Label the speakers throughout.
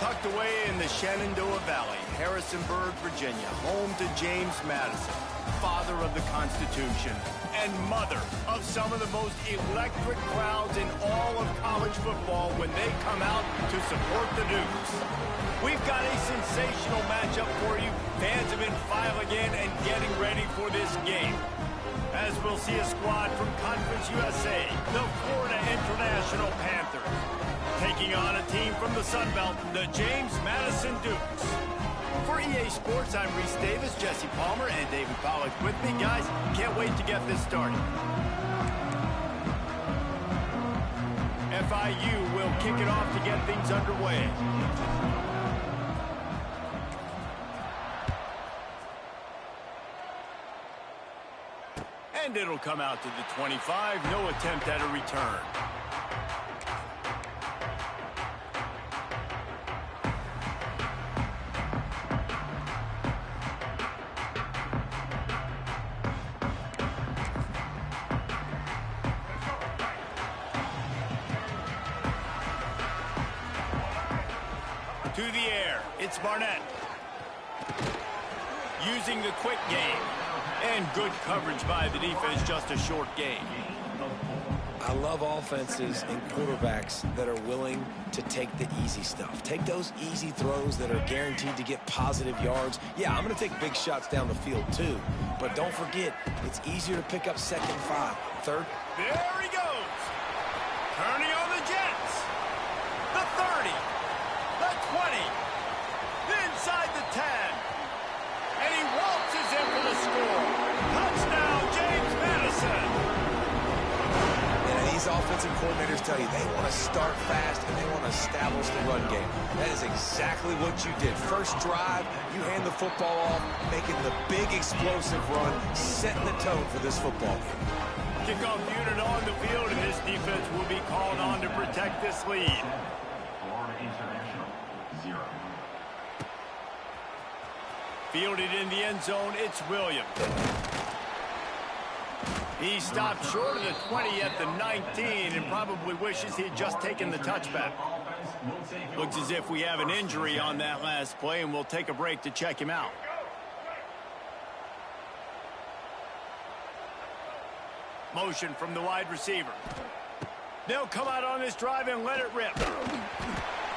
Speaker 1: Tucked away in the Shenandoah Valley, Harrisonburg, Virginia, home to James Madison, father of the Constitution, and mother of some of the most electric crowds in all of college football when they come out to support the Dukes. We've got a sensational matchup for you. Fans have been filing in and getting ready for this game. As we'll see a squad from Conference USA, the Florida International Panthers, taking on a team from the Sun Belt, the James Madison Dukes. For EA Sports, I'm Reese Davis, Jesse Palmer, and David Pollack with me. Guys, can't wait to get this started. FIU will kick it off to get things underway. And it'll come out to the 25. No attempt at a return. To the air, it's Barnett. Using the quick game. And good coverage by the defense, just a short gain.
Speaker 2: I love offenses and quarterbacks that are willing to take the easy stuff. Take those easy throws that are guaranteed to get positive yards. Yeah, I'm going to take big shots down the field too. But don't forget, it's easier to pick up 2nd and 5. Third.
Speaker 1: There he goes. Turning on the Jets. The 30. The 20. Inside the 10. And he waltzes in for the score. Touchdown, James Madison.
Speaker 2: And these offensive coordinators tell you they want to start fast and they want to establish the run game. That is exactly what you did. First drive, you hand the football off, making the big explosive run, setting the tone for this football game.
Speaker 1: Kickoff unit on the field, and this defense will be called on to protect this lead.
Speaker 3: Florida International, 0.
Speaker 1: Fielded in the end zone, it's Williams. He stopped short of the 20 at the 19 and probably wishes he'd just taken the touchback. Looks as if we have an injury on that last play, and we'll take a break to check him out. Motion from the wide receiver. They'll come out on this drive and let it rip.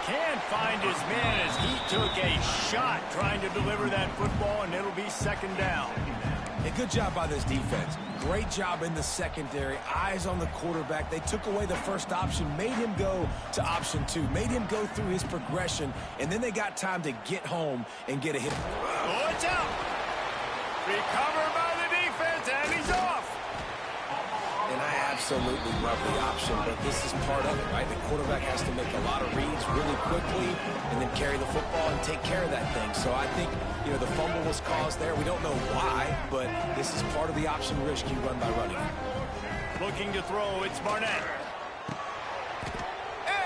Speaker 1: Can't find his man as he took a shot trying to deliver that football, and it'll be 2nd down.
Speaker 2: A good job by this defense. Great job in the secondary. Eyes on the quarterback. They took away the first option, made him go to option 2, made him go through his progression, and then they got time to get home and get a hit.
Speaker 1: Oh, it's out. Recovered by the defense, and he's off.
Speaker 2: And I absolutely love the option, but this is part of it, right? The quarterback has to make a lot of reads really quickly and then carry the football and take care of that thing. So I think, the fumble was caused there. We don't know why, but this is part of the option risk you run by running.
Speaker 1: Looking to throw, it's Barnett.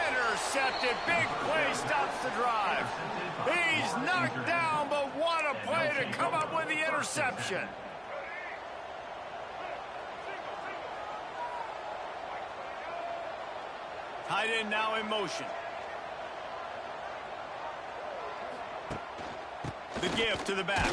Speaker 1: Intercepted, big play, stops the drive. He's knocked down, but what a play to come up with the interception. Tight end now in motion. The give to the back.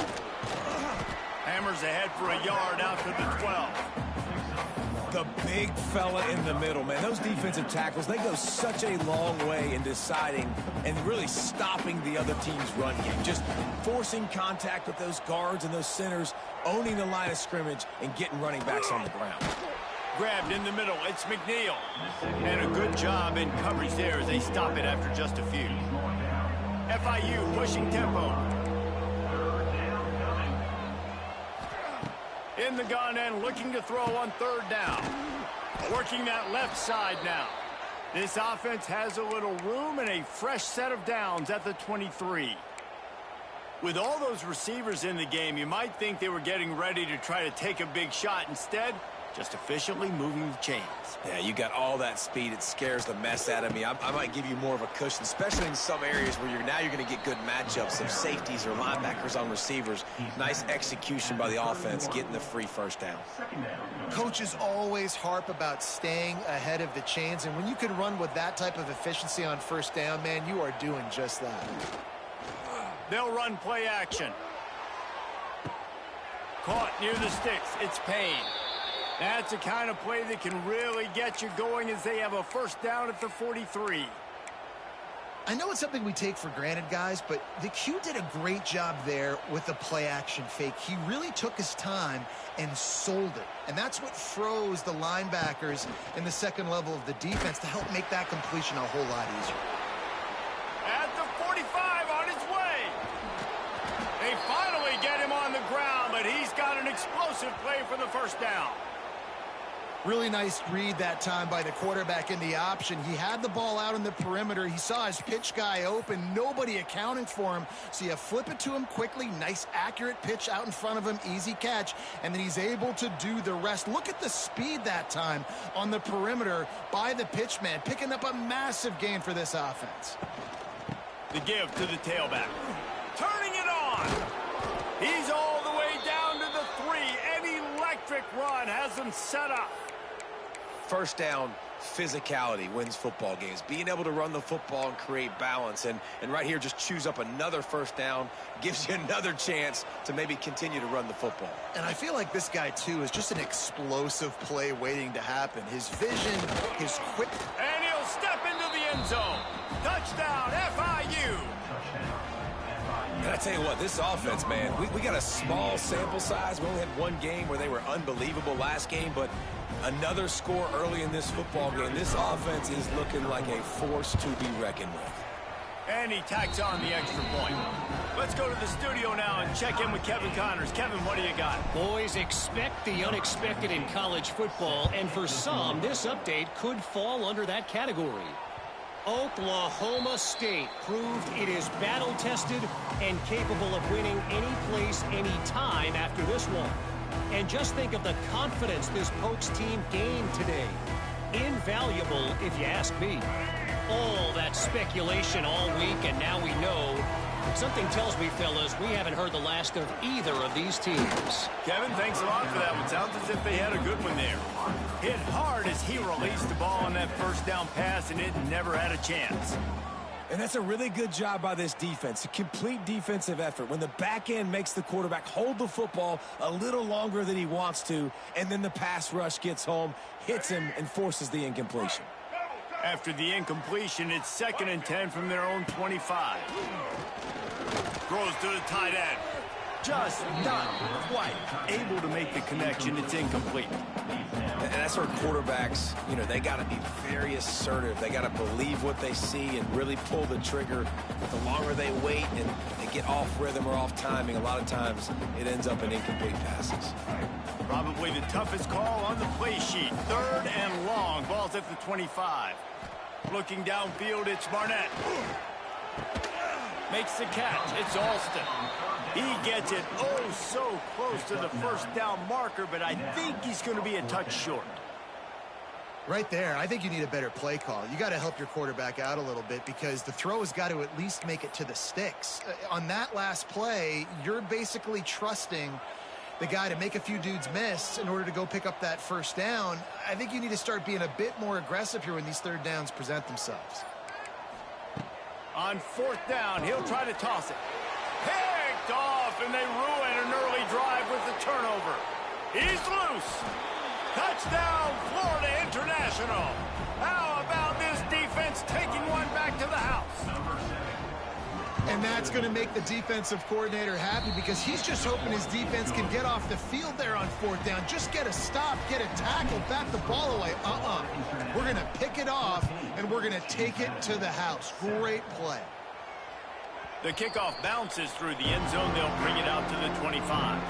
Speaker 1: Hammers ahead for a yard out to the 12.
Speaker 2: The big fella in the middle, man. Those defensive tackles, they go such a long way in deciding and really stopping the other team's run game. Just forcing contact with those guards and those centers, owning the line of scrimmage, and getting running backs on the ground.
Speaker 1: Grabbed in the middle, it's McNeil. And a good job in coverage there as they stop it after just a few. FIU pushing tempo. In the gun and looking to throw on 3rd down. Working that left side now. This offense has a little room and a fresh set of downs at the 23. With all those receivers in the game, you might think they were getting ready to try to take a big shot. Instead, just efficiently moving the chains.
Speaker 2: Yeah, you got all that speed. It scares the mess out of me. I might give you more of a cushion, especially in some areas where you're going to get good matchups of safeties or linebackers on receivers. Nice execution by the offense, getting the free first down.
Speaker 4: Coaches always harp about staying ahead of the chains, and when you can run with that type of efficiency on first down, man, you are doing just that.
Speaker 1: They'll run play action. Caught near the sticks. It's Payne. That's the kind of play that can really get you going as they have a first down at the 43.
Speaker 4: I know it's something we take for granted, guys, but the Q did a great job there with the play-action fake. He really took his time and sold it. And that's what froze the linebackers in the second level of the defense to help make that completion a whole lot easier.
Speaker 1: At the 45 on his way. They finally get him on the ground, but he's got an explosive play for the first down.
Speaker 4: Really nice read that time by the quarterback in the option. He had the ball out on the perimeter. He saw his pitch guy open. Nobody accounting for him. So you flip it to him quickly. Nice, accurate pitch out in front of him. Easy catch. And then he's able to do the rest. Look at the speed that time on the perimeter by the pitch man, picking up a massive gain for this offense.
Speaker 1: The give to the tailback. Turning it on. He's all the way down to the 3. An electric run has him set up.
Speaker 2: First down, physicality wins football games. Being able to run the football and create balance. And right here, just choose up another first down, gives you another chance to maybe continue to run the football.
Speaker 4: And I feel like this guy, too, is just an explosive play waiting to happen. His vision, his quick...
Speaker 1: And he'll step into the end zone. Touchdown, FIU.
Speaker 2: And I tell you what, this offense, man, we got a small sample size. We only had one game where they were unbelievable last game, but another score early in this football game. This offense is looking like a force to be reckoned with.
Speaker 1: And he tacks on the extra point. Let's go to the studio now and check in with Kevin Connors. Kevin, what do you got?
Speaker 5: Boys, expect the unexpected in college football, and for some, this update could fall under that category. Oklahoma State proved it is battle-tested and capable of winning any place, any time after this one. And just think of the confidence this Pokes team gained today. Invaluable, if you ask me. All that speculation all week, and now we know. Something tells me, fellas, we haven't heard the last of either of these teams.
Speaker 1: Kevin, thanks a lot for that one. Sounds as if they had a good one there. Hit hard as he released the ball on that first down pass, and it never had a chance.
Speaker 2: And that's a really good job by this defense, a complete defensive effort. When the back end makes the quarterback hold the football a little longer than he wants to, and then the pass rush gets home, hits him, and forces the incompletion.
Speaker 1: After the incompletion, it's 2nd and 10 from their own 25. Throws to the tight end. Just not quite able to make the connection. It's incomplete.
Speaker 2: And that's where quarterbacks, they got to be very assertive. They got to believe what they see and really pull the trigger. But the longer they wait and they get off rhythm or off timing, a lot of times it ends up in incomplete passes.
Speaker 1: Probably the toughest call on the play sheet. 3rd and long. Ball's at the 25. Looking downfield, it's Barnett. Makes the catch. It's Alston. He gets it so close to the first down marker, but I think he's going to be a touch short.
Speaker 4: Right there, I think you need a better play call. You got to help your quarterback out a little bit because the throw has got to at least make it to the sticks. On that last play, you're basically trusting the guy to make a few dudes miss in order to go pick up that first down. I think you need to start being a bit more aggressive here when these 3rd downs present themselves.
Speaker 1: On 4th down, he'll try to toss it. Picked off, and they ruin an early drive with the turnover. He's loose. Touchdown, Florida International. How about this defense taking one back to the house?
Speaker 4: And that's going to make the defensive coordinator happy because he's just hoping his defense can get off the field there on 4th down. Just get a stop, get a tackle, bat the ball away. We're going to pick it off, and we're going to take it to the house. Great play.
Speaker 1: The kickoff bounces through the end zone. They'll bring it out to the 25.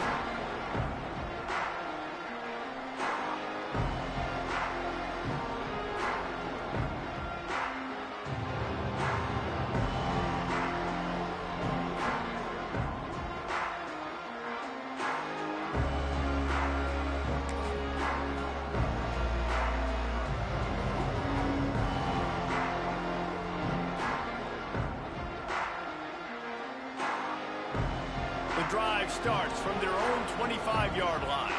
Speaker 1: drive starts from their own 25-yard line.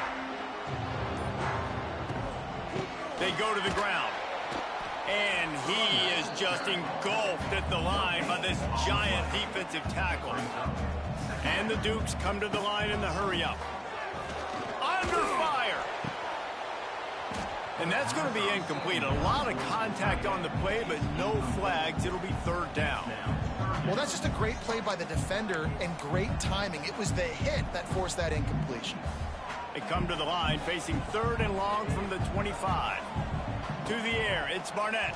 Speaker 1: They go to the ground. And he is just engulfed at the line by this giant defensive tackle. And the Dukes come to the line in the hurry-up. Under fire. And that's going to be incomplete. A lot of contact on the play, but no flags. It'll be third down.
Speaker 4: Well, that's just a great play by the defender and great timing. It was the hit that forced that incompletion.
Speaker 1: They come to the line facing third and long from the 25. To the air, it's Barnett.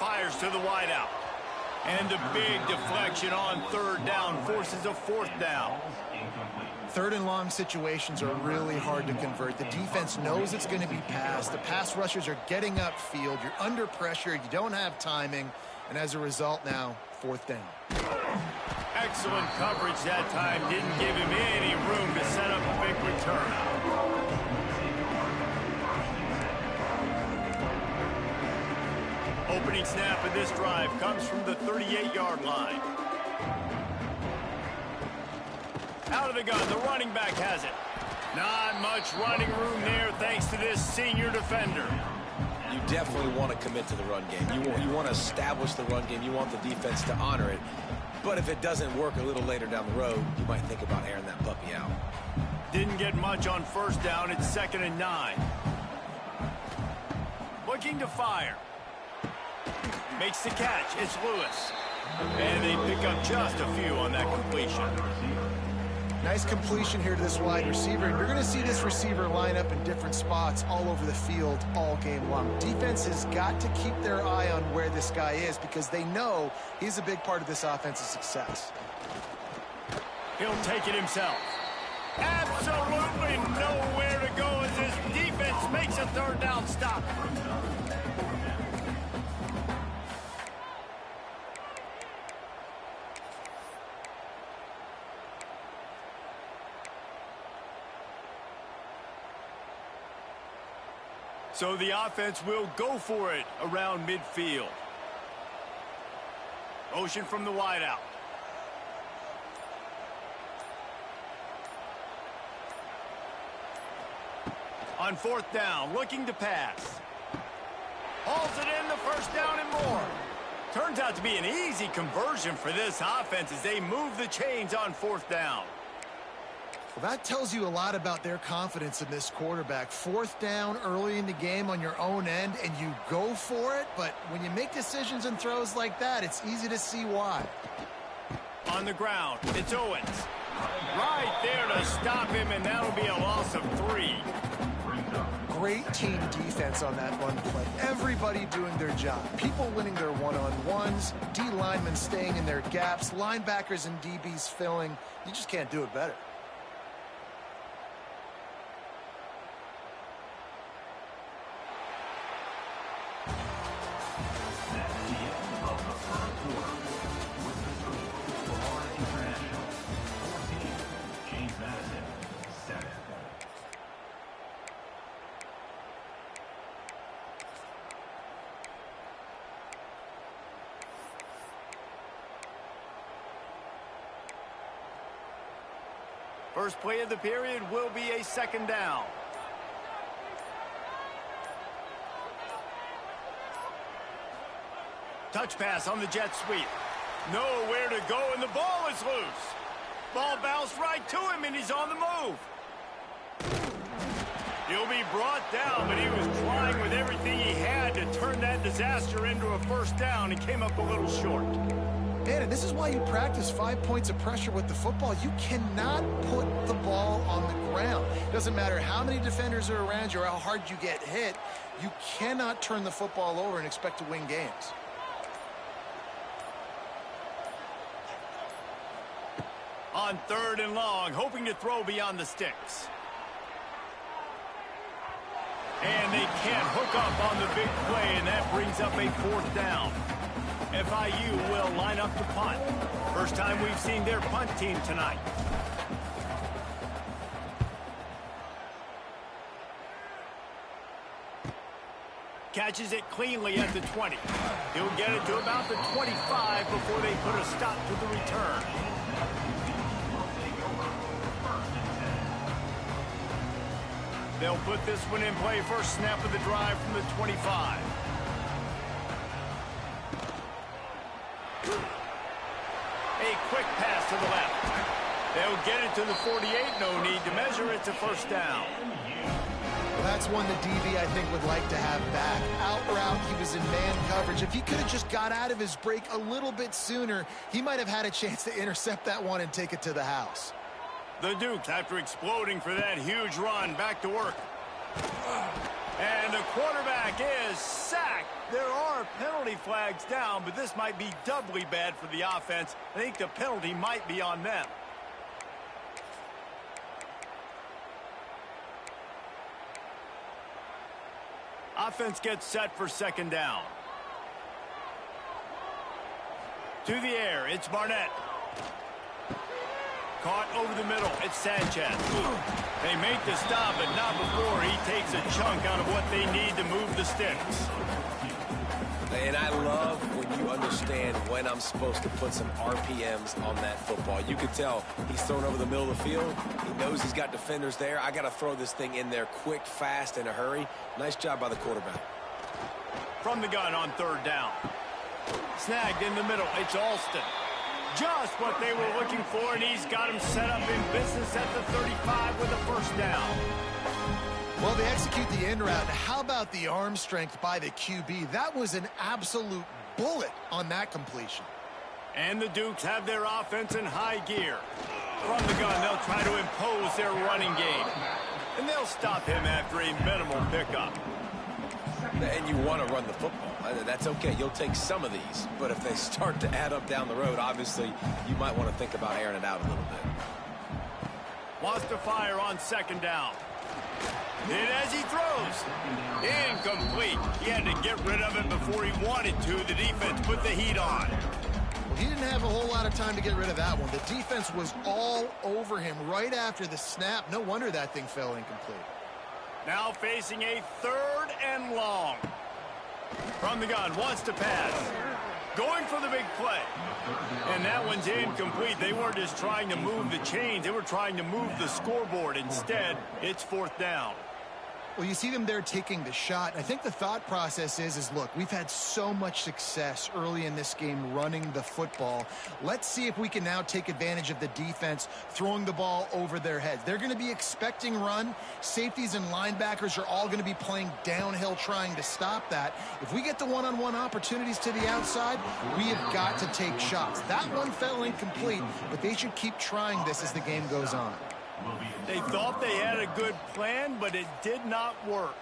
Speaker 1: Fires to the wideout. And the big deflection on third down forces a fourth down.
Speaker 4: Third and long situations are really hard to convert. The defense knows it's going to be passed. The pass rushers are getting upfield. You're under pressure. You don't have timing. And as a result now, fourth down.
Speaker 1: Excellent coverage that time. Didn't give him any room to set up a big return. Opening snap of this drive comes from the 38-yard line. Out of the gun, the running back has it. Not much running room there thanks to this senior defender.
Speaker 2: You definitely want to commit to the run game. You want to establish the run game. You want the defense to honor it. But if it doesn't work a little later down the road, you might think about airing that puppy out.
Speaker 1: Didn't get much on first down. It's 2nd and 9. Looking to fire. Makes the catch. It's Lewis. And they pick up just a few on that completion.
Speaker 4: Nice completion here to this wide receiver. And you're going to see this receiver line up in different spots all over the field all game long. Defense has got to keep their eye on where this guy is because they know he's a big part of this offense's success.
Speaker 1: He'll take it himself. Absolutely nowhere to go as this defense makes a third down stop. So the offense will go for it around midfield. Motion from the wideout. On fourth down, looking to pass. Hauls it in, the first down and more. Turns out to be an easy conversion for this offense as they move the chains on fourth down.
Speaker 4: Well, that tells you a lot about their confidence in this quarterback. Fourth down early in the game on your own end, and you go for it. But when you make decisions and throws like that, it's easy to see why.
Speaker 1: On the ground, it's Owens. Right there to stop him, and that'll be a loss of 3.
Speaker 4: Great team defense on that run play. Everybody doing their job. People winning their one-on-ones, D linemen staying in their gaps, linebackers and DBs filling. You just can't do it better.
Speaker 1: First play of the period will be a second down. Touch pass on the jet sweep. Nowhere to go, and the ball is loose. Ball bounced right to him, and he's on the move. He'll be brought down, but he was trying with everything he had to turn that disaster into a first down and came up a little short.
Speaker 4: Man, and this is why you practice 5 points of pressure with the football. You cannot put the ball on the ground. It doesn't matter how many defenders are around you or how hard you get hit. You cannot turn the football over and expect to win games.
Speaker 1: On third and long, hoping to throw beyond the sticks. And they can't hook up on the big play, and that brings up a fourth down. FIU will line up to punt. First time we've seen their punt team tonight. Catches it cleanly at the 20. He'll get it to about the 25 before they put a stop to the return. They'll put this one in play. First snap of the drive from the 25. A quick pass to the left. They'll get it to the 48. No need to measure. It's a first down.
Speaker 4: Well, that's one that DB, I think, would like to have back. Out route, he was in man coverage. If he could have just got out of his break a little bit sooner, he might have had a chance to intercept that one and take it to the house.
Speaker 1: The Dukes, after exploding for that huge run, back to work. And the quarterback is sacked. There are penalty flags down, but this might be doubly bad for the offense. I think the penalty might be on them. Offense gets set for second down. To the air, it's Barnett. Caught over the middle, it's Sanchez. They make the stop, but not before he takes a chunk out of what they need to move the sticks.
Speaker 2: And I love when you understand when I'm supposed to put some RPMs on that football. You could tell he's thrown over the middle of the field. He knows he's got defenders there. I got to throw this thing in there quick, fast, in a hurry. Nice job by the quarterback.
Speaker 1: From the gun on third down. Snagged in the middle, it's Alston. Just what they were looking for, and he's got him set up in business at the 35 with a first down.
Speaker 4: Well, they execute the in route. How about the arm strength by the QB? That was an absolute bullet on that completion.
Speaker 1: And the Dukes have their offense in high gear. From the gun, they'll try to impose their running game. And they'll stop him after a minimal pickup.
Speaker 2: And you want to run the football. That's okay. You'll take some of these. But if they start to add up down the road, obviously, you might want to think about airing it out a little bit.
Speaker 1: Wants to fire on second down. And as he throws, incomplete. He had to get rid of it before he wanted to. The defense put the heat on.
Speaker 4: Well, he didn't have a whole lot of time to get rid of that one. The defense was all over him right after the snap. No wonder that thing fell incomplete.
Speaker 1: Now facing a third and long. From the gun, wants to pass. Going for the big play. And that one's incomplete. They weren't just trying to move the chains. They were trying to move the scoreboard. Instead, it's fourth down.
Speaker 4: Well, you see them there taking the shot. I think the thought process is look, we've had so much success early in this game running the football. Let's see if we can now take advantage of the defense throwing the ball over their heads. They're going to be expecting run. Safeties and linebackers are all going to be playing downhill trying to stop that. If we get the one-on-one opportunities to the outside, we have got to take shots. That one fell incomplete, but they should keep trying this as the game goes on.
Speaker 1: They thought they had a good plan, but it did not work.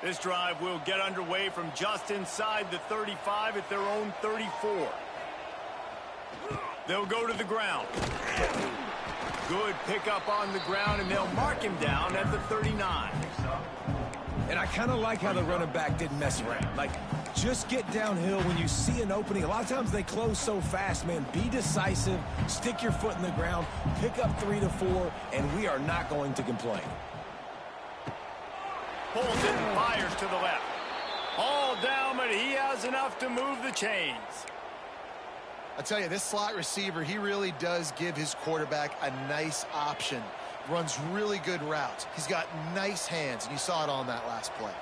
Speaker 1: This drive will get underway from just inside the 35 at their own 34. They'll go to the ground. Good pickup on the ground, and they'll mark him down at the 39.
Speaker 2: And I kind of like how the running back didn't mess around. Like, just get downhill when you see an opening. A lot of times they close so fast, man. Be decisive, stick your foot in the ground, pick up 3 to 4, and we are not going to complain.
Speaker 1: Pulls it and fires to the left. All down, but he has enough to move the chains.
Speaker 4: I tell you, this slot receiver, he really does give his quarterback a nice option. Runs really good routes. He's got nice hands, and you saw it on that last play.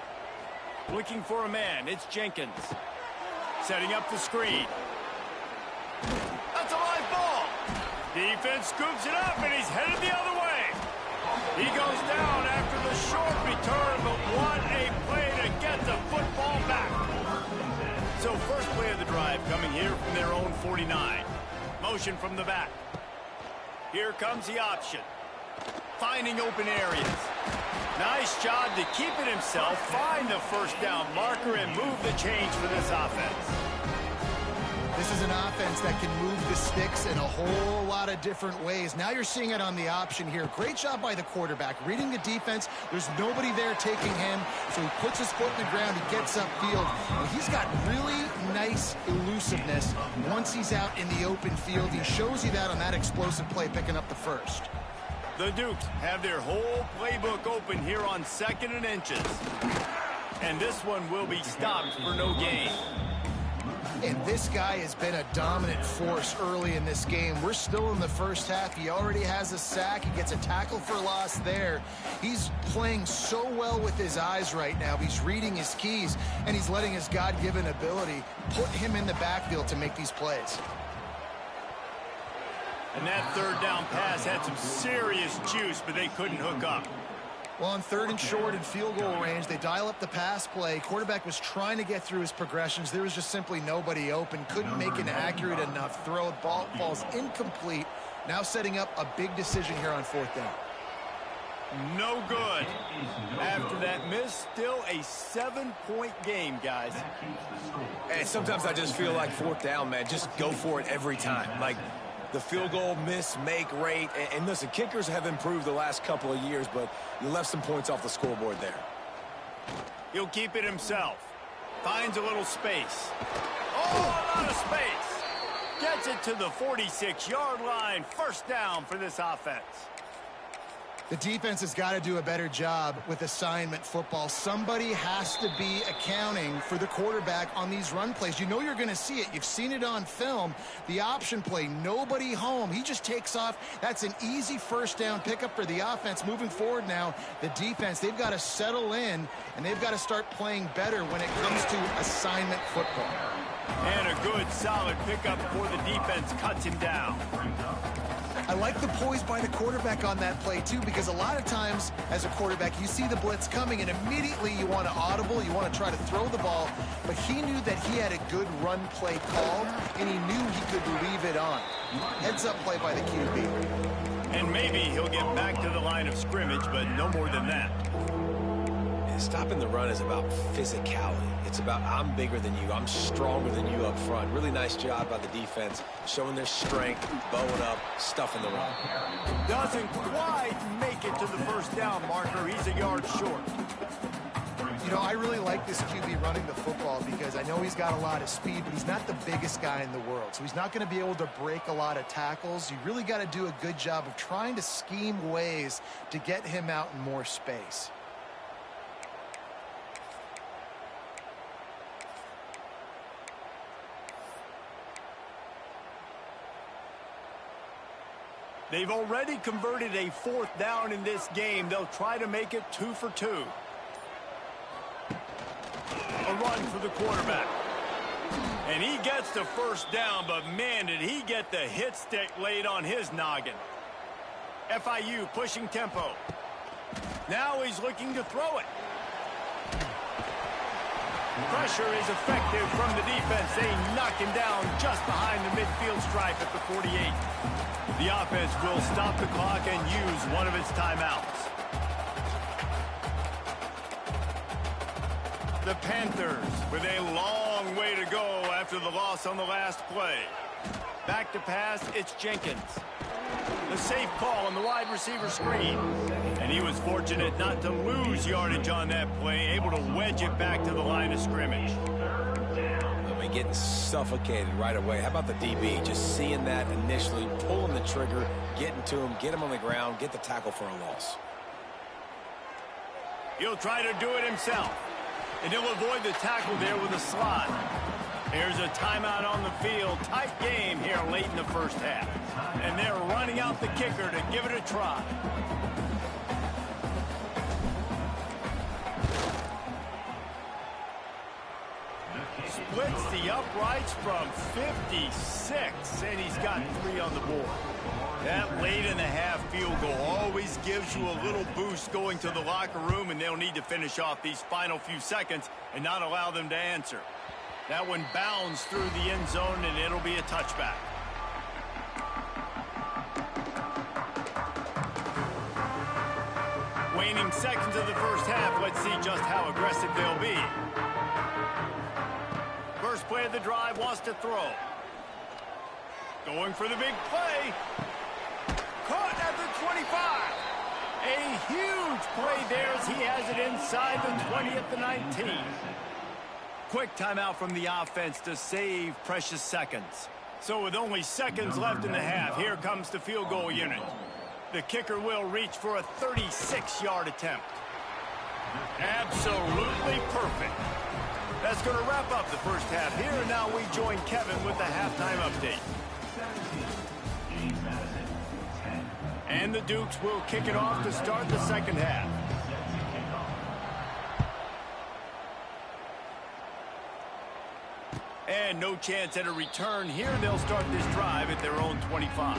Speaker 1: Looking for a man, it's Jenkins. Setting up the screen. That's a live ball. Defense scoops it up, and he's headed the other way. He goes down after the short return, but what a play to get the football back. So first play of the drive coming here from their own 49. Motion from the back. Here comes the option. Finding open areas. Nice job to keep it himself, find the first down marker, and move the chains for this offense.
Speaker 4: This is an offense that can move the sticks in a whole lot of different ways. Now you're seeing it on the option here. Great job by the quarterback. Reading the defense, there's nobody there taking him, so he puts his foot in the ground, he gets upfield. And he's got really nice elusiveness once he's out in the open field. He shows you that on that explosive play, picking up the first.
Speaker 1: The Dukes have their whole playbook open here on 2nd and inches. And this one will be stopped for no gain.
Speaker 4: And this guy has been a dominant force early in this game. We're still in the first half. He already has a sack. He gets a tackle for loss there. He's playing so well with his eyes right now. He's reading his keys, and he's letting his God-given ability put him in the backfield to make these plays.
Speaker 1: And that third down pass had some serious juice, but they couldn't hook up.
Speaker 4: Well, on 3rd and short in field goal range, they dial up the pass play. Quarterback was trying to get through his progressions. There was just simply nobody open. Couldn't make an accurate enough throw. Ball falls incomplete. Now setting up a big decision here on 4th down.
Speaker 1: No good. After that miss, still a 7-point game, guys.
Speaker 2: And sometimes I just feel like 4th down, man, just go for it every time. Like, the field goal miss, make rate. And listen, kickers have improved the last couple of years, but you left some points off the scoreboard there.
Speaker 1: He'll keep it himself. Finds a little space. Oh, a lot of space. Gets it to the 46-yard line. 1st down for this offense.
Speaker 4: The defense has got to do a better job with assignment football. Somebody has to be accounting for the quarterback on these run plays. You know you're going to see it. You've seen it on film. The option play, nobody home. He just takes off. That's an easy 1st down pickup for the offense. Moving forward now, the defense, they've got to settle in, and they've got to start playing better when it comes to assignment football.
Speaker 1: And a good, solid pickup before the defense cuts him down.
Speaker 4: I like the poise by the quarterback on that play, too, because a lot of times as a quarterback, you see the blitz coming, and immediately you want to audible, you want to try to throw the ball, but he knew that he had a good run play called, and he knew he could leave it on. Heads-up play by the QB.
Speaker 1: And maybe he'll get back to the line of scrimmage, but no more than that.
Speaker 2: Stopping the run is about physicality. It's about I'm bigger than you. I'm stronger than you up front. Really nice job by the defense, showing their strength, bowing up, stuffing the run.
Speaker 1: Doesn't quite make it to the 1st down marker. He's a yard short.
Speaker 4: You know, I really like this QB running the football because I know he's got a lot of speed, but he's not the biggest guy in the world. So he's not going to be able to break a lot of tackles. You really got to do a good job of trying to scheme ways to get him out in more space.
Speaker 1: They've already converted a 4th down in this game. They'll try to make it 2 for 2. A run for the quarterback. And he gets the 1st down, but man, did he get the hit stick laid on his noggin. FIU pushing tempo. Now he's looking to throw it. Pressure is effective from the defense. They knock him down just behind the midfield stripe at the 48. The offense will stop the clock and use one of its timeouts. The Panthers with a long way to go after the loss on the last play. Back to pass, it's Jenkins. The safe call on the wide receiver screen. And he was fortunate not to lose yardage on that play, able to wedge it back to the line of scrimmage.
Speaker 2: Getting suffocated right away. How about the DB? Just seeing that initially, pulling the trigger, getting to him, get him on the ground, get the tackle for a loss.
Speaker 1: He'll try to do it himself. And he'll avoid the tackle there with a slide. Here's a timeout on the field. Tight game here late in the 1st half. And they're running out the kicker to give it a try. Splits the uprights from 56, and he's got 3 on the board. That late in the half field goal always gives you a little boost going to the locker room, and they'll need to finish off these final few seconds and not allow them to answer. That one bounds through the end zone, and it'll be a touchback. Waning seconds of the 1st half. Let's see just how aggressive they'll be. First play of the drive, wants to throw. Going for the big play. Caught at the 25. A huge play there as he has it inside the 20 at the 19. Quick timeout from the offense to save precious seconds. So with only seconds left in the half, here comes the field goal unit. The kicker will reach for a 36-yard attempt. Absolutely perfect. That's going to wrap up the first half here, and now we join Kevin with the halftime update. And the Dukes will kick it off to start the second half. And no chance at a return here. They'll start this drive at their own 25.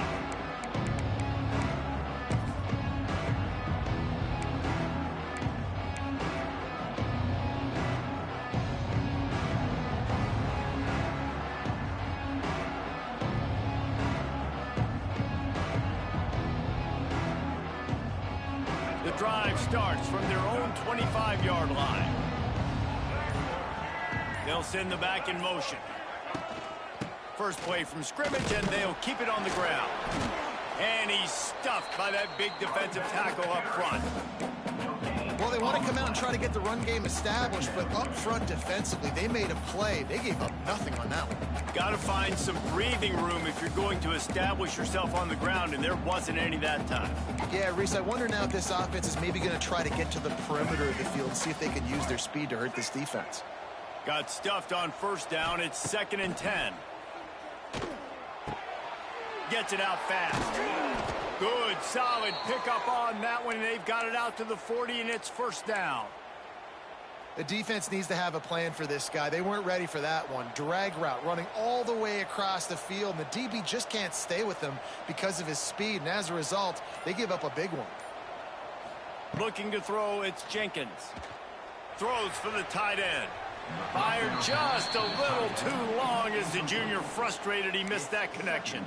Speaker 1: The drive starts from their own 25-yard line. They'll send the back in motion. First play from scrimmage, and they'll keep it on the ground. And he's stuffed by that big defensive tackle up front.
Speaker 4: Well, they want to come out and try to get the run game established, but up front defensively, they made a play. They gave up nothing on that one.
Speaker 1: Got to find some breathing room if you're going to establish yourself on the ground, and there wasn't any that time.
Speaker 4: Yeah, Reese, I wonder now if this offense is maybe going to try to get to the perimeter of the field and see if they can use their speed to hurt this defense.
Speaker 1: Got stuffed on first down. It's 2nd and 10. Gets it out fast. Good, solid pickup on that one. They've got it out to the 40, and it's first down.
Speaker 4: The defense needs to have a plan for this guy. They weren't ready for that one. Drag route, running all the way across the field, and the DB just can't stay with him because of his speed, and as a result, they give up a big one.
Speaker 1: Looking to throw, it's Jenkins. Throws for the tight end. Fired just a little too long as the junior frustrated. He missed that connection.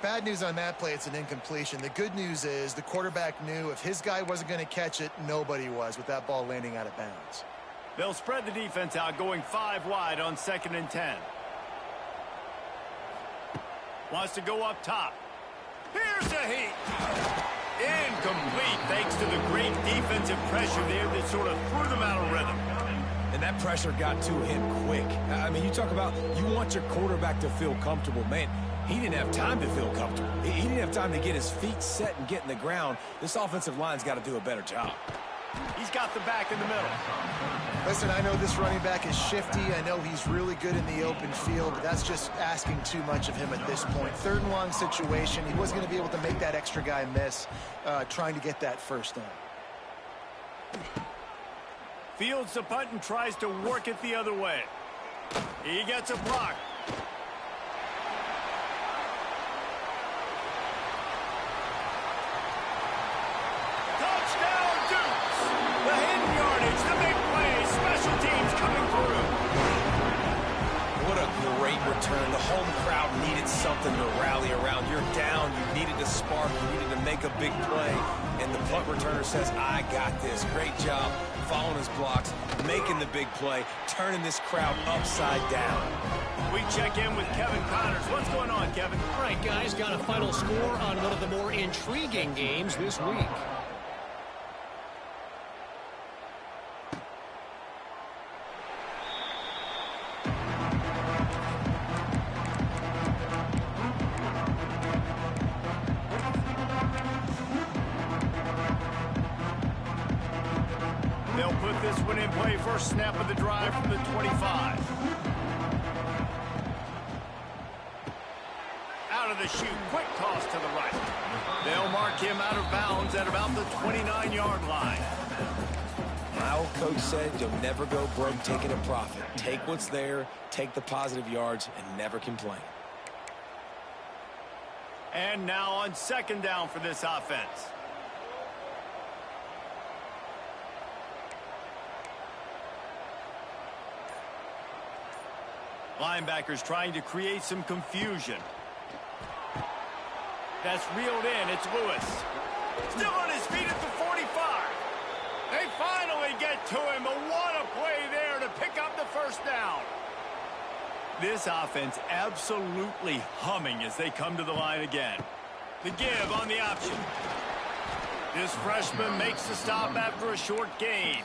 Speaker 4: Bad news on that play, it's an incompletion. The good news is the quarterback knew if his guy wasn't going to catch it, nobody was with that ball landing out of bounds.
Speaker 1: They'll spread the defense out, going 5 wide on 2nd and 10. Wants to go up top. Here's a heat. Incomplete thanks to the great defensive pressure there that sort of threw them out of rhythm.
Speaker 2: And that pressure got to him quick. I mean, you talk about you want your quarterback to feel comfortable. Man, he didn't have time to feel comfortable. He didn't have time to get his feet set and get in the ground. This offensive line's got to do a better job.
Speaker 1: He's got the back in the middle.
Speaker 4: Listen, I know this running back is shifty. I know he's really good in the open field, but that's just asking too much of him at this point. 3rd and long situation. He wasn't going to be able to make that extra guy miss trying to get that first down.
Speaker 1: Fields the punt and tries to work it the other way. He gets a block. Touchdown, Dukes! The hidden yardage, the big play, special teams coming through.
Speaker 2: What a great return. The home crowd needed something to rally around. You're down. You needed to spark. You needed to make a big play. And the punt returner says, I got this. Great job following his blocks, making the big play, turning this crowd upside down.
Speaker 1: We check in with Kevin Connors. What's going on, Kevin?
Speaker 5: All right, guys, got a final score on one of the more intriguing games this week.
Speaker 1: They'll put this one in play. First snap of the drive from the 25. Out of the chute, quick toss to the right. They'll mark him out of bounds at about the 29-yard line.
Speaker 2: My old coach said you'll never go broke taking a profit. Take what's there, take the positive yards, and never complain.
Speaker 1: And now on 2nd down for this offense. Linebackers trying to create some confusion. That's reeled in. It's Lewis. Still on his feet at the 45. They finally get to him, but what a play there to pick up the first down. This offense absolutely humming as they come to the line again. The give on the option. This freshman makes the stop after a short gain.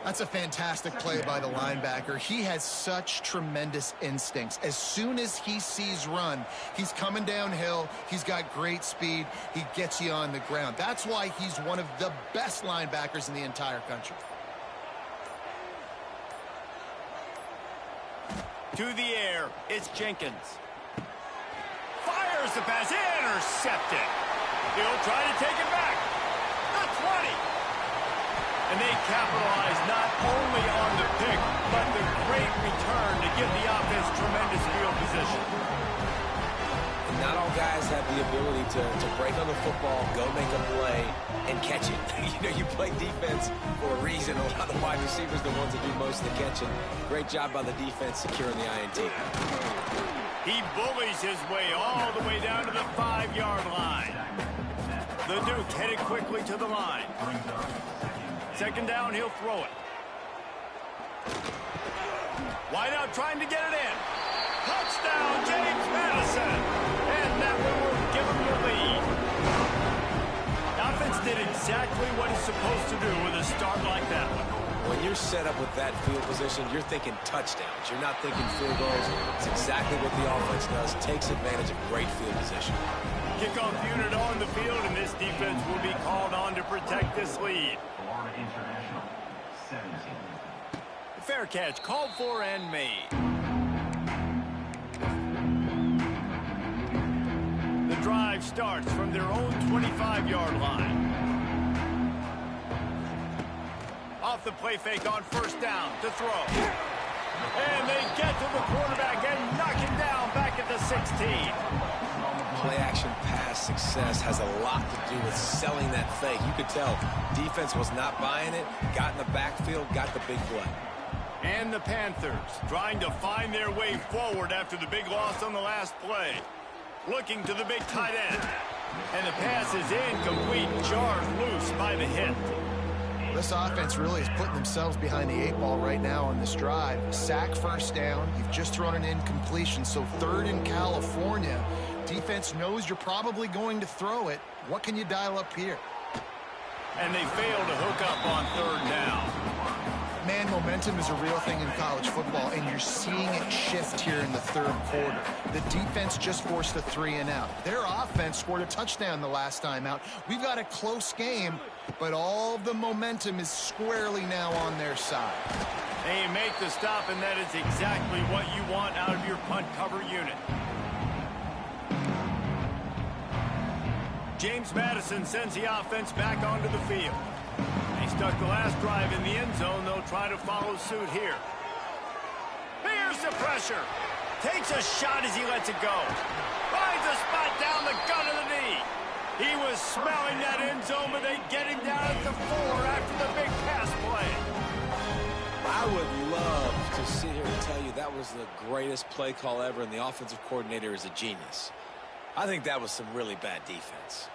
Speaker 4: That's a fantastic play by the linebacker. He has such tremendous instincts. As soon as he sees run, he's coming downhill. He's got great speed. He gets you on the ground. That's why he's one of the best linebackers in the entire country.
Speaker 1: To the air, it's Jenkins. Fires the pass, intercepted. He'll try to take it back. The 20. And they capitalize not only on the pick, but the great return to give the offense tremendous field position.
Speaker 2: And not all guys have the ability to break on the football, go make a play, and catch it. You play defense for a reason. A lot of the wide receivers are the ones that do most of the catching. Great job by the defense securing the INT.
Speaker 1: He bullies his way all the way down to the 5-yard line. The Duke headed quickly to the line. Second down, he'll throw it. Wide out trying to get it in. Touchdown, James Madison. And that one will give him the lead. Offense did exactly what it's supposed to do with a start like that one.
Speaker 2: When you're set up with that field position, you're thinking touchdowns. You're not thinking field goals. It's exactly what the offense does. Takes advantage of great field position.
Speaker 1: Kickoff unit on the field, and this defense will be called on to protect this lead.
Speaker 3: Florida International, 17.
Speaker 1: Fair catch, called for and made. The drive starts from their own 25-yard line. Off the play fake on first down to throw. And they get to the quarterback and knock him down back at the 16.
Speaker 2: Play-action pass success has a lot to do with selling that fake. You could tell defense was not buying it, got in the backfield, got the big play.
Speaker 1: And the Panthers trying to find their way forward after the big loss on the last play. Looking to the big tight end. And the pass is incomplete, jarred loose by the hit.
Speaker 4: This offense really is putting themselves behind the 8 ball right now on this drive. Sack first down. You've just thrown an incompletion, so third in California. Defense knows you're probably going to throw it. What can you dial up here?
Speaker 1: And they fail to hook up on third down.
Speaker 4: Man, momentum is a real thing in college football, and you're seeing it shift here in the third quarter. The defense just forced a 3-and-out. Their offense scored a touchdown the last time out. We've got a close game, but all the momentum is squarely now on their side.
Speaker 1: They make the stop, and that is exactly what you want out of your punt cover unit. James Madison sends the offense back onto the field. They stuck the last drive in the end zone. They'll try to follow suit here. Here's the pressure. Takes a shot as he lets it go. Finds a spot down the gut of the knee. He was smelling that end zone, but they get him down at the 4 after the big pass play.
Speaker 2: I would love to sit here and tell you that was the greatest play call ever, and the offensive coordinator is a genius. I think that was some really bad defense.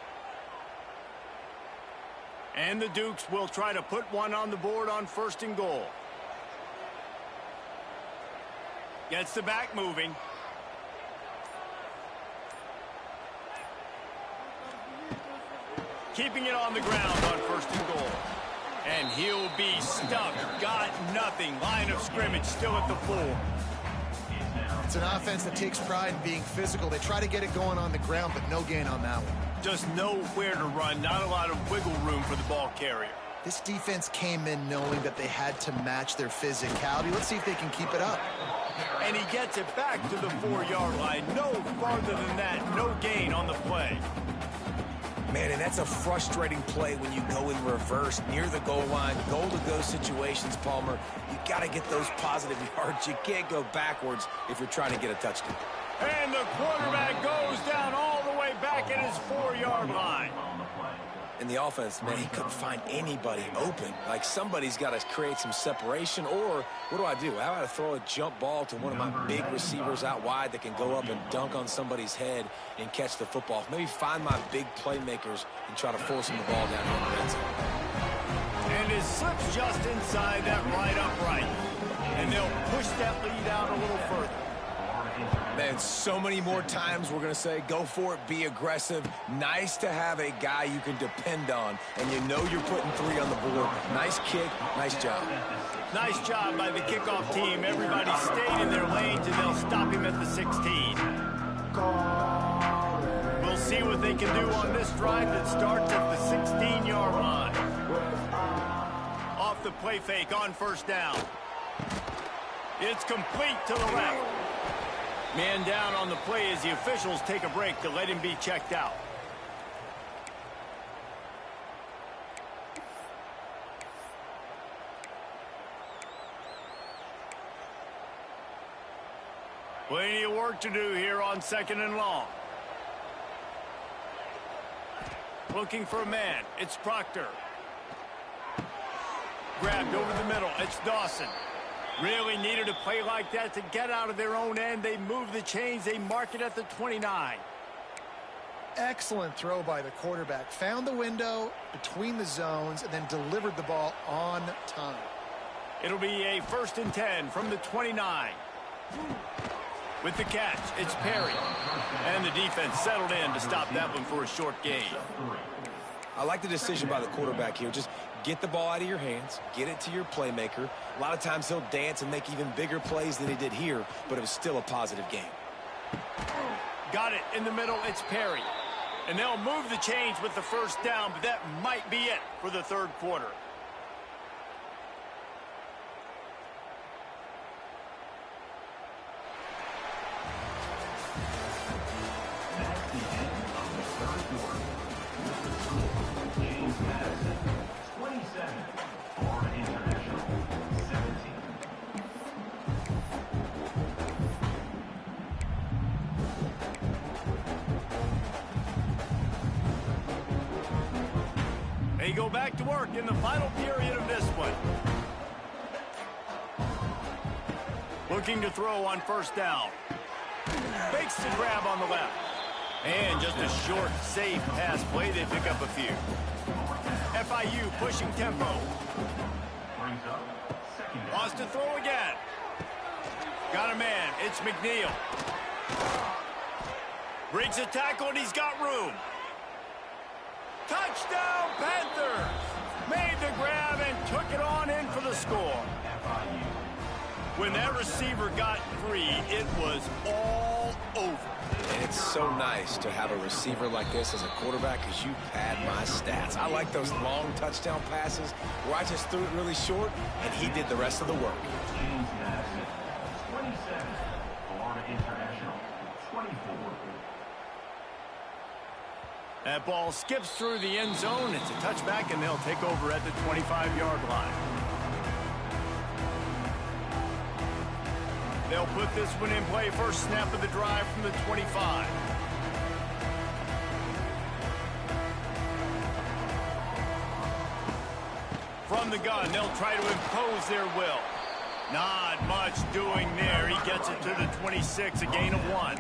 Speaker 1: And the Dukes will try to put one on the board on first and goal. Gets the back moving. Keeping it on the ground on first and goal. And he'll be stuck. Got nothing. Line of scrimmage still at the 4.
Speaker 4: It's an offense that takes pride in being physical. They try to get it going on the ground, but no gain on that one.
Speaker 1: Just nowhere to run. Not a lot of wiggle room for the ball carrier.
Speaker 4: This defense came in knowing that they had to match their physicality. Let's see if they can keep it up.
Speaker 1: And he gets it back to the 4-yard line. No farther than that. No gain on the play.
Speaker 2: Man, and that's a frustrating play when you go in reverse near the goal line. Goal-to-go situations, Palmer. You got to get those positive yards. You can't go backwards if you're trying to get a touchdown.
Speaker 1: And the quarterback goes down all the way back at his 4-yard line.
Speaker 2: And the offense, man, he couldn't find anybody open. Like, somebody's got to create some separation, or what do I do? How about I throw a jump ball to one of my big receivers out wide that can go up and dunk on somebody's head and catch the football? Maybe find my big playmakers and try to force them the ball down here in the red zone.
Speaker 1: And it slips just inside that right upright. And they'll push that lead out a little further.
Speaker 2: Man, so many more times we're going to say, go for it, be aggressive. Nice to have a guy you can depend on, and you know you're putting 3 on the board. Nice kick, nice job.
Speaker 1: Nice job by the kickoff team. Everybody stayed in their lanes, and they'll stop him at the 16. We'll see what they can do on this drive that starts at the 16-yard line. Off the play fake on first down. It's complete to the left. Man down on the play as the officials take a break to let him be checked out. Plenty of work to do here on 2nd and long. Looking for a man. It's Proctor. Grabbed over the middle. It's Dawson. Really needed a play like that to get out of their own end. They move the chains. They mark it at the 29.
Speaker 4: Excellent throw by the quarterback. Found the window between the zones and then delivered the ball on time.
Speaker 1: It'll be a 1st and 10 from the 29. With the catch, it's Perry. And the defense settled in to stop that one for a short gain.
Speaker 2: I like the decision by the quarterback here. Just get the ball out of your hands, get it to your playmaker. A lot of times he'll dance and make even bigger plays than he did here, but it was still a positive game.
Speaker 1: Got it in the middle, it's Perry. And they'll move the chains with the 1st down, but that might be it for the 3rd quarter. They go back to work in the final period of this one. Looking to throw on 1st down. Fakes the grab on the left. And just a short, safe pass play. They pick up a few. FIU pushing tempo. Wants to throw again. Got a man. It's McNeil. Breaks a tackle and he's got room. Touchdown, Panthers! Made the grab and took it on in for the score. When that receiver got free, it was all over.
Speaker 2: And it's so nice to have a receiver like this as a quarterback because you pad my stats. I like those long touchdown passes where I just threw it really short and he did the rest of the work.
Speaker 3: James Madison, 27, Florida International, 24.
Speaker 1: That ball skips through the end zone. It's a touchback, and they'll take over at the 25-yard line. They'll put this one in play. First snap of the drive from the 25. From the gun, they'll try to impose their will. Not much doing there. He gets it to the 26, a gain of 1.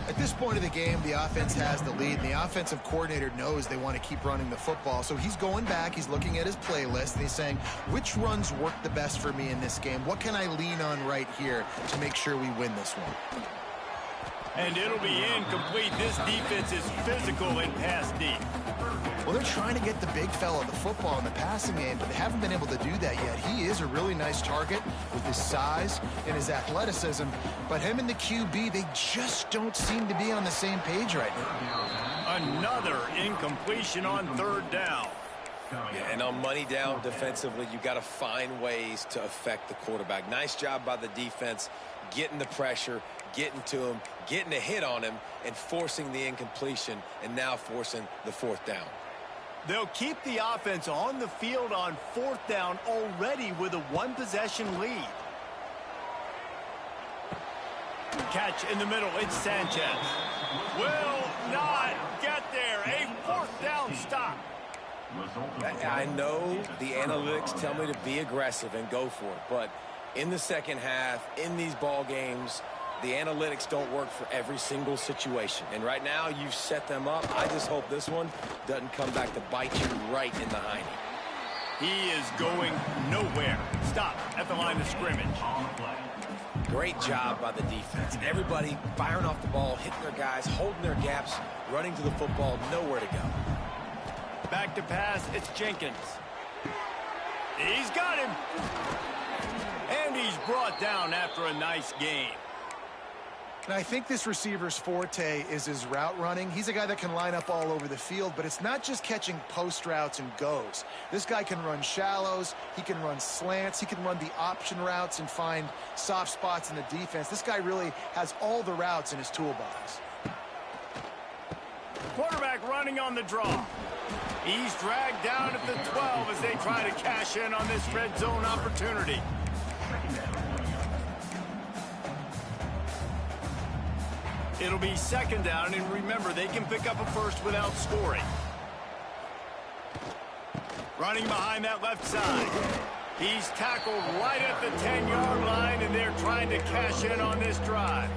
Speaker 4: At this point of the game, the offense has the lead, and the offensive coordinator knows they want to keep running the football. So he's going back, he's looking at his playlist, and he's saying, which runs work the best for me in this game? What can I lean on right here to make sure we win this one?
Speaker 1: And it'll be incomplete. This defense is physical and pass deep.
Speaker 4: Well, they're trying to get the big fella the football in the passing game, but they haven't been able to do that yet. He is a really nice target with his size and his athleticism, but him and the QB, they just don't seem to be on the same page right now.
Speaker 1: Another incompletion on 3rd down.
Speaker 2: Yeah, and on money down defensively, you got to find ways to affect the quarterback. Nice job by the defense, getting the pressure, getting to him, getting a hit on him, and forcing the incompletion, and now forcing the 4th down.
Speaker 1: They'll keep the offense on the field on 4th down already with a 1-possession lead. Catch in the middle, it's Sanchez. Will not get there. A 4th down stop.
Speaker 2: I know the analytics tell me to be aggressive and go for it, but in the second half, in these ball games, the analytics don't work for every single situation. And right now, you've set them up. I just hope this one doesn't come back to bite you right in the hiney.
Speaker 1: He is going nowhere. Stop at the line of scrimmage.
Speaker 2: Great job by the defense. Everybody firing off the ball, hitting their guys, holding their gaps, running to the football, nowhere to go.
Speaker 1: Back to pass, it's Jenkins. He's got him. And he's brought down after a nice game.
Speaker 4: And I think this receiver's forte is his route running. He's a guy that can line up all over the field, but it's not just catching post routes and goes. This guy can run shallows, he can run slants, he can run the option routes and find soft spots in the defense. This guy really has all the routes in his toolbox.
Speaker 1: Quarterback running on the draw. He's dragged down at the 12 as they try to cash in on this red zone opportunity. It'll be second down, and remember, they can pick up a first without scoring. Running behind that left side. He's tackled right at the 10-yard line, and they're trying to cash in on this drive.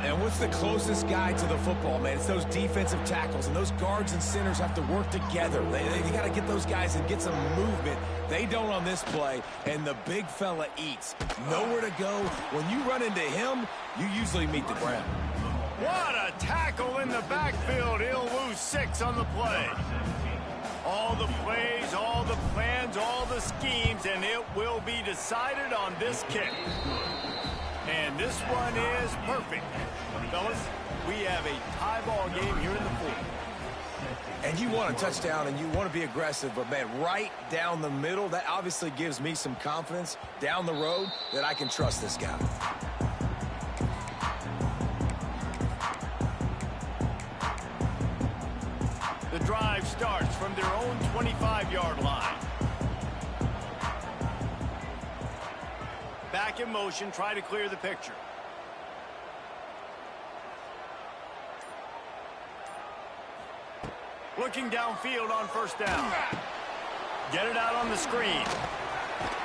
Speaker 2: And what's the closest guy to the football, man? It's those defensive tackles, and those guards and centers have to work together. They got to get those guys and get some movement. They don't on this play, and the big fella eats. Nowhere to go. When you run into him, you usually meet the ground.
Speaker 1: What a tackle in the backfield. He'll lose 6 on the play. All the plays, all the plans, all the schemes, and it will be decided on this kick. And this one is perfect. Fellas, we have a tie ball game here in the fourth.
Speaker 2: And you want a touchdown and you want to be aggressive, but, man, right down the middle, that obviously gives me some confidence down the road that I can trust this guy.
Speaker 1: The drive starts from their own 25-yard line. Back in motion, try to clear the picture. Looking downfield on first down. Get it out on the screen.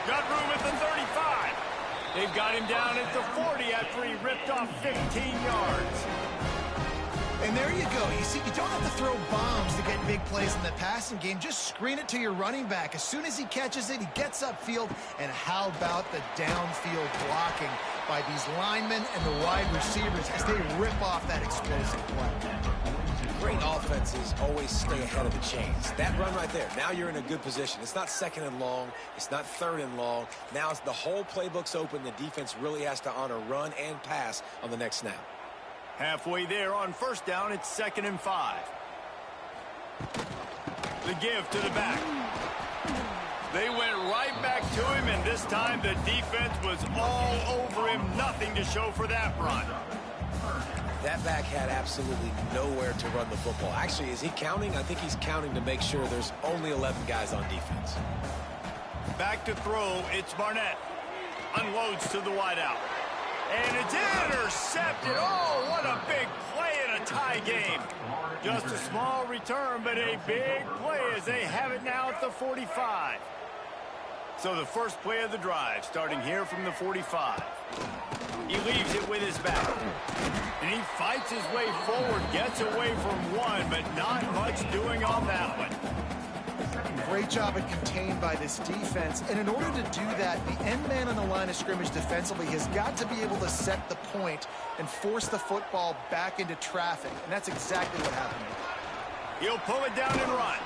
Speaker 1: Got room at the 35. They've got him down at the 40 after he ripped off 15 yards.
Speaker 4: And there you go. You see, you don't have to throw bombs to get big plays in the passing game. Just screen it to your running back. As soon as he catches it, he gets upfield. And how about the downfield blocking by these linemen and the wide receivers as they rip off that explosive play.
Speaker 2: Great offenses always stay ahead of the chains. That run right there, now you're in a good position. It's not second and long. It's not third and long. Now it's the whole playbook's open. The defense really has to honor run and pass on the next snap.
Speaker 1: Halfway there on first down, it's 2nd and 5. The give to the back. They went right back to him, and this time the defense was all over him. Nothing to show for that run.
Speaker 2: That back had absolutely nowhere to run the football. Actually, is he counting? I think he's counting to make sure there's only 11 guys on defense.
Speaker 1: Back to throw, it's Barnett. Unloads to the wideout. And it's intercepted. Oh, what a big play in a tie game. Just a small return, but a big play as they have it now at the 45. So the first play of the drive, starting here from the 45. He leaves it with his back. And he fights his way forward, gets away from one, but not much doing on that one.
Speaker 4: Great job at contained by this defense. And in order to do that, the end man on the line of scrimmage defensively has got to be able to set the point and force the football back into traffic. And that's exactly what happened.
Speaker 1: He'll pull it down and run.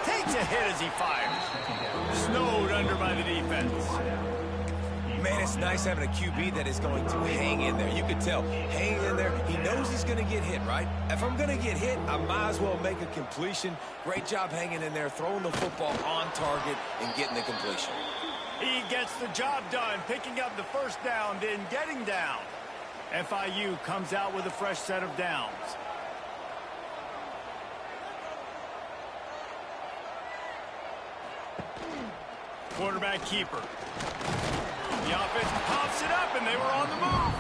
Speaker 1: Takes a hit as he fires. Snowed under by the defense.
Speaker 2: Man, it's nice having a QB that is going to hang in there. You can tell, hanging in there, he knows he's going to get hit, right? If I'm going to get hit, I might as well make a completion. Great job hanging in there, throwing the football on target and getting the completion.
Speaker 1: He gets the job done, picking up the first down, then getting down. FIU comes out with a fresh set of downs. Quarterback keeper. The offense pops it up, and they were on the move.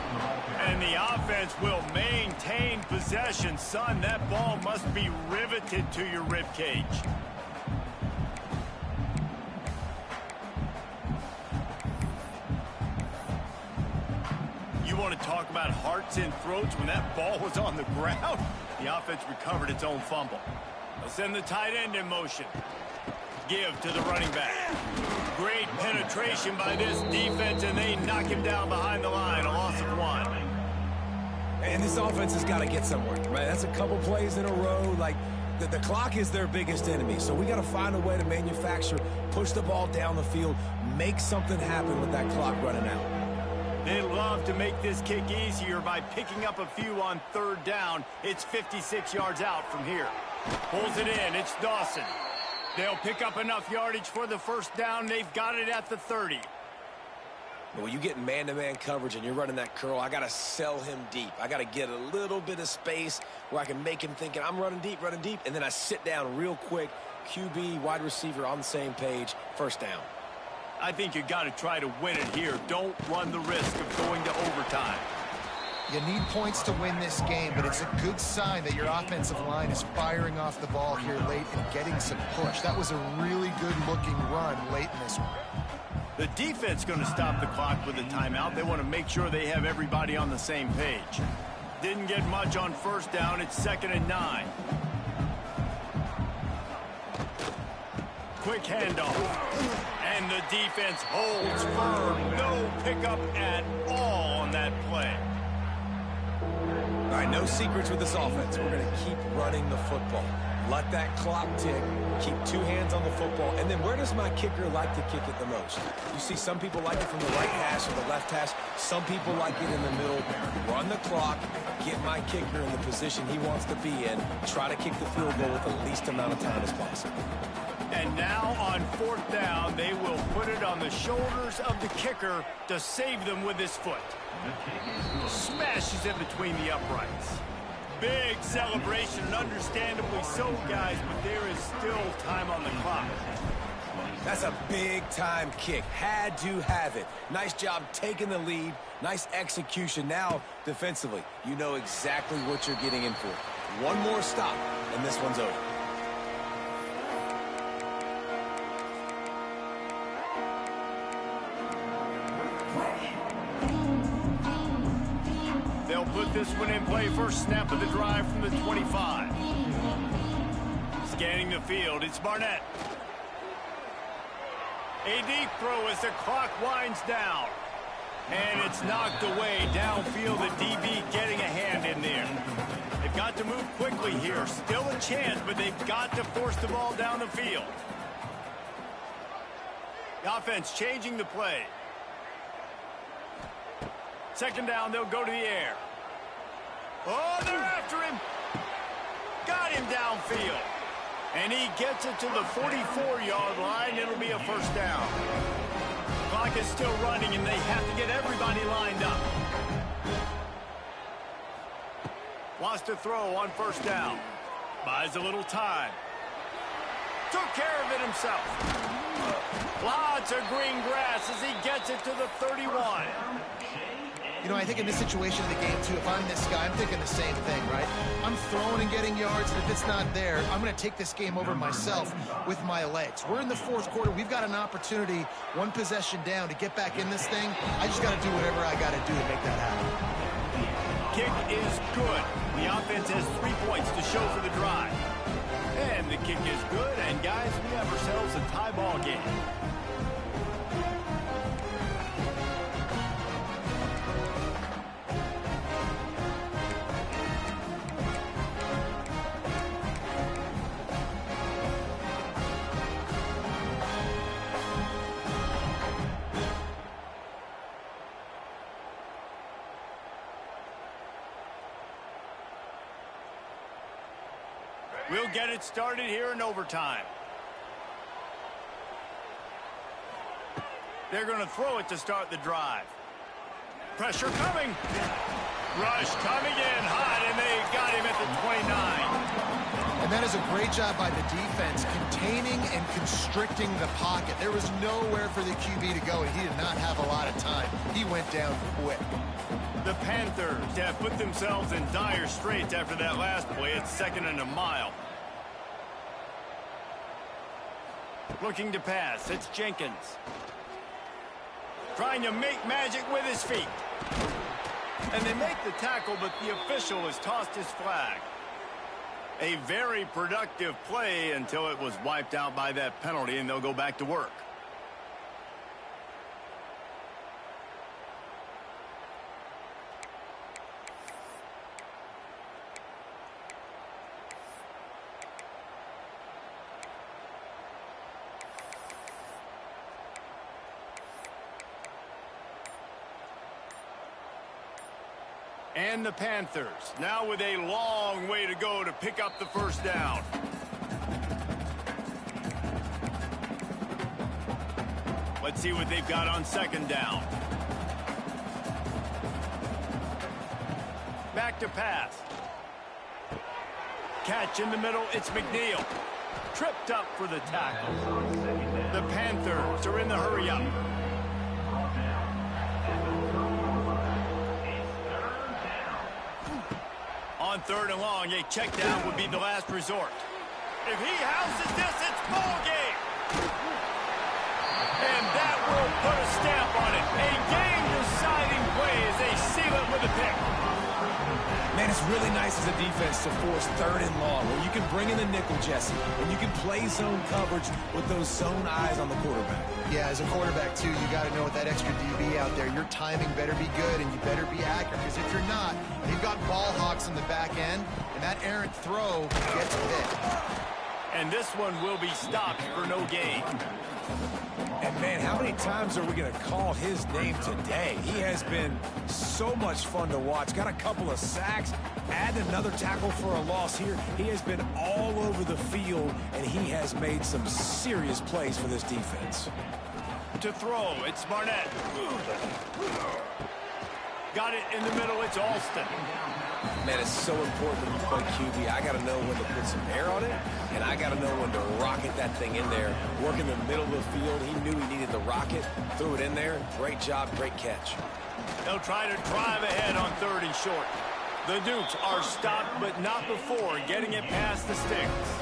Speaker 1: And the offense will maintain possession. Son, that ball must be riveted to your rib cage. You want to talk about hearts and throats when that ball was on the ground? The offense recovered its own fumble. They'll send the tight end in motion. Give to the running back. Great penetration by this defense, and they knock him down behind the line. A loss of 1.
Speaker 2: And this offense has got to get somewhere, right? That's a couple plays in a row. Like, the clock is their biggest enemy, so we got to find a way to manufacture, push the ball down the field, make something happen with that clock running out.
Speaker 1: They love to make this kick easier by picking up a few on third down. It's 56 yards out from here. Pulls it in. It's Dawson. They'll pick up enough yardage for the first down. They've got it at the 30.
Speaker 2: But when you get man-to-man coverage and you're running that curl, I got to sell him deep. I got to get a little bit of space where I can make him thinking I'm running deep, and then I sit down real quick. QB, wide receiver on the same page, first down.
Speaker 1: I think you got to try to win it here. Don't run the risk of going to overtime.
Speaker 4: You need points to win this game, but it's a good sign that your offensive line is firing off the ball here late and getting some push. That was a really good-looking run late in this one.
Speaker 1: The defense going to stop the clock with a timeout. They want to make sure they have everybody on the same page. Didn't get much on first down. It's 2nd and 9. Quick handoff. And the defense holds firm. No pickup at all on that play.
Speaker 2: All right, no secrets with this offense. We're going to keep running the football. Let that clock tick. Keep 2 hands on the football. And then where does my kicker like to kick it the most? You see some people like it from the right hash or the left hash. Some people like it in the middle. Run the clock. Get my kicker in the position he wants to be in. Try to kick the field goal with the least amount of time as possible.
Speaker 1: And now on 4th down, they will put it on the shoulders of the kicker to save them with his foot. Smashes it between the uprights. Big celebration, and understandably so, guys, but there is still time on the clock.
Speaker 2: That's a big-time kick. Had to have it. Nice job taking the lead. Nice execution. Now, defensively, you know exactly what you're getting in for. One more stop, and this one's over.
Speaker 1: They'll put this one in play first snap of the drive from the 25. Scanning the field, it's Barnett. A deep throw as the clock winds down. And it's knocked away downfield. The DB getting a hand in there. They've got to move quickly here. Still a chance, but they've got to force the ball down the field. The offense changing the play. 2nd down, they'll go to the air. Oh, they're after him. Got him downfield. And he gets it to the 44-yard line. It'll be a first down. Clock is still running, and they have to get everybody lined up. Wants to throw on first down. Buys a little time. Took care of it himself. Lots of green grass as he gets it to the 31.
Speaker 4: You know, I think in this situation of the game, too, if I'm this guy, I'm thinking the same thing, right? I'm throwing and getting yards, and if it's not there, I'm going to take this game over myself with my legs. We're in the 4th quarter. We've got an opportunity, 1 possession down, to get back in this thing. I just got to do whatever I got to do to make that happen.
Speaker 1: Kick is good. The offense has 3 points to show for the drive. And the kick is good, and guys, we have ourselves a tie ball game. We'll get it started here in overtime. They're going to throw it to start the drive. Pressure coming. Rush coming in hot, and they got him at the 29.
Speaker 4: And that is a great job by the defense, containing and constricting the pocket. There was nowhere for the QB to go, and he did not have a lot of time. He went down quick.
Speaker 1: The Panthers have put themselves in dire straits after that last play. It's 2nd and a mile. Looking to pass. It's Jenkins. Trying to make magic with his feet. And they make the tackle, but the official has tossed his flag. A very productive play until it was wiped out by that penalty, and they'll go back to work. And the Panthers, now with a long way to go to pick up the first down. Let's see what they've got on second down. Back to pass. Catch in the middle, it's McNeil. Tripped up for the tackle. The Panthers are in the hurry-up. On third and long, a check down would be the last resort. If he houses this, it's ball game. And that will put a stamp on it. A game-deciding play as they seal it with a pick.
Speaker 2: Man, it's really nice as a defense to force third and long, where you can bring in the nickel, Jesse, and you can play zone coverage with those zone eyes on the quarterback.
Speaker 4: Yeah, as a quarterback, too, you got to know with that extra DB out there, your timing better be good and you better be accurate, because if you're not, you've got ball hawks in the back end, and that errant throw gets hit.
Speaker 1: And this one will be stopped for no gain.
Speaker 2: And, man, how many times are we going to call his name today? He has been so much fun to watch. Got a couple of sacks, add another tackle for a loss here. He has been all over the field, and he has made some serious plays for this defense.
Speaker 1: To throw, it's Barnett. Got it in the middle, it's Alston.
Speaker 2: Man, it's so important when you play QB. I got to know when to put some air on it, and I got to know when to rocket that thing in there. Work in the middle of the field. He knew he needed the rocket, threw it in there. Great job, great catch.
Speaker 1: They'll try to drive ahead on third and short. The Dukes are stopped, but not before getting it past the sticks.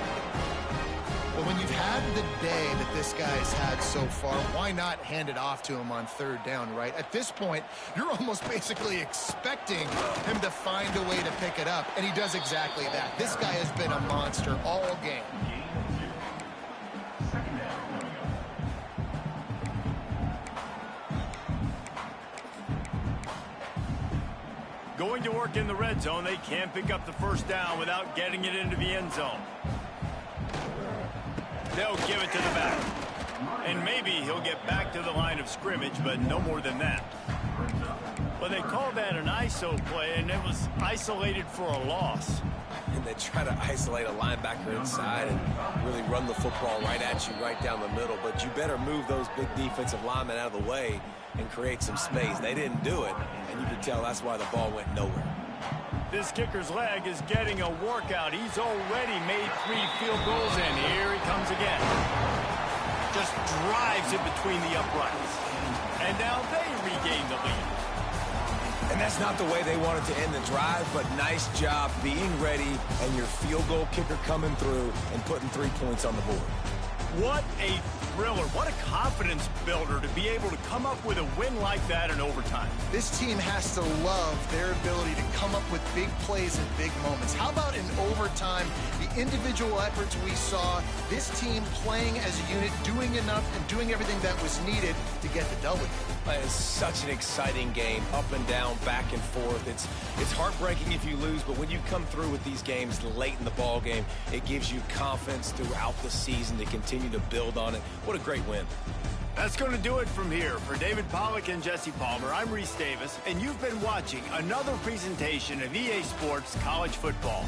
Speaker 4: But when you've had the day that this guy's had so far, why not hand it off to him on third down, right? At this point, you're almost basically expecting him to find a way to pick it up, and he does exactly that. This guy has been a monster all game.
Speaker 1: Going to work in the red zone, they can't pick up the first down without getting it into the end zone. They'll give it to the back. And maybe he'll get back to the line of scrimmage, but no more than that. But they called that an ISO play, and it was isolated for a loss.
Speaker 2: And they try to isolate a linebacker inside and really run the football right at you, right down the middle. But you better move those big defensive linemen out of the way and create some space. They didn't do it, and you can tell that's why the ball went nowhere.
Speaker 1: This kicker's leg is getting a workout. He's already made 3 field goals, and here he comes again. Just drives it between the uprights. And now they regain the lead.
Speaker 2: And that's not the way they wanted to end the drive, but nice job being ready and your field goal kicker coming through and putting 3 points on the board.
Speaker 1: What a thriller. What a confidence builder to be able to come up with a win like that in overtime.
Speaker 4: This team has to love their ability to come up with big plays in big moments. How about in overtime, the individual efforts we saw, this team playing as a unit, doing enough and doing everything that was needed to get the W.
Speaker 2: It's such an exciting game, up and down, back and forth. It's heartbreaking if you lose, but when you come through with these games late in the ball game, it gives you confidence throughout the season to continue to build on it. What a great win.
Speaker 1: That's going to do it from here. For David Pollack and Jesse Palmer, I'm Reese Davis, and you've been watching another presentation of EA Sports College Football.